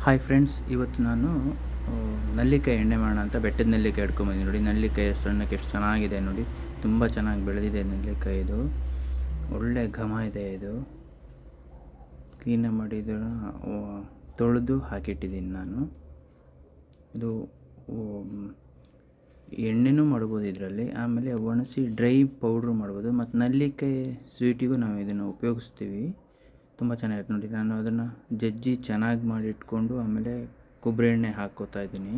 Hi friends, ಇವತ್ತು ನಾನು ನಲ್ಲಿಕಾಯಿ ಎಣ್ಣೆ ಮಾಡೋಣ ಅಂತ ಬೆಟ್ಟದ ನೆಲ್ಲಿಕಾಯಿ ಹಿಡ್ಕೊಂಬಂದಿನಿ. ನೋಡಿ, ನಲ್ಲಿಕಾಯಿ ಸಣ್ಣಕ್ಕೆ ಎಷ್ಟು ಚೆನ್ನಾಗಿದೆ ನೋಡಿ, ತುಂಬ ಚೆನ್ನಾಗಿ ಬೆಳೆದಿದೆ ನೆಲ್ಲಿಕಾಯಿ. ಇದು ಒಳ್ಳೆ ಘಮ ಇದೆ. ಇದು ಕ್ಲೀನಾಗಿ ಮಾಡಿ ತೊಳೆದು ಹಾಕಿಟ್ಟಿದ್ದೀನಿ ನಾನು. ಇದು ಎಣ್ಣೆನೂ ಮಾಡ್ಬೋದು ಇದರಲ್ಲಿ, ಆಮೇಲೆ ಒಣಗಿಸಿ ಡ್ರೈ ಪೌಡ್ರು ಮಾಡ್ಬೋದು. ಮತ್ತು ನಲ್ಲಿಕಾಯಿ ಸ್ವೀಟಿಗೂ ನಾವು ಇದನ್ನು ಉಪಯೋಗಿಸ್ತೀವಿ. ತುಂಬ ಚೆನ್ನಾಗಿರುತ್ತೆ ನೋಡಿ. ನಾನು ಅದನ್ನು ಜಜ್ಜಿ ಚೆನ್ನಾಗಿ ಮಾಡಿ ಇಟ್ಕೊಂಡು ಆಮೇಲೆ ಕೊಬ್ಬರಿ ಎಣ್ಣೆ ಹಾಕ್ಕೋತಾ ಇದ್ದೀನಿ.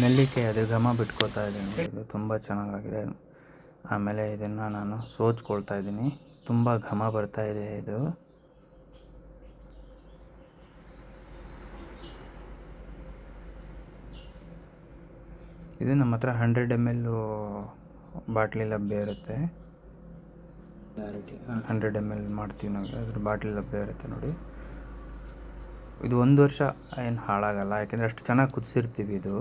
ನೆಲ್ಲಿಕಾಯಿ ಅದು ಘಮ ಬಿಟ್ಕೋತಾ ಇದ್ದೀನಿ. ಇದು ತುಂಬ ಚೆನ್ನಾಗಿದೆ. ಆಮೇಲೆ ಇದನ್ನು ನಾನು ಸೋಚ್ಕೊಳ್ತಾ ಇದ್ದೀನಿ. ತುಂಬ ಘಮ ಬರ್ತಾ ಇದೆ. ಇದು ನಮ್ಮ ಹತ್ರ 100 ml ಬಾಟ್ಲಿ ಲಭ್ಯ ಇರುತ್ತೆ. 100 ml ಮಾಡ್ತೀವಿ ನಾವು, ಅದ್ರ ಬಾಟ್ಲಿ ಲಭ್ಯ ಇರುತ್ತೆ ನೋಡಿ. ಇದು 1 ವರ್ಷ ಏನು ಹಾಳಾಗಲ್ಲ, ಯಾಕೆಂದರೆ ಅಷ್ಟು ಚೆನ್ನಾಗಿ ಕುದಿಸಿರ್ತೀವಿ. ಇದು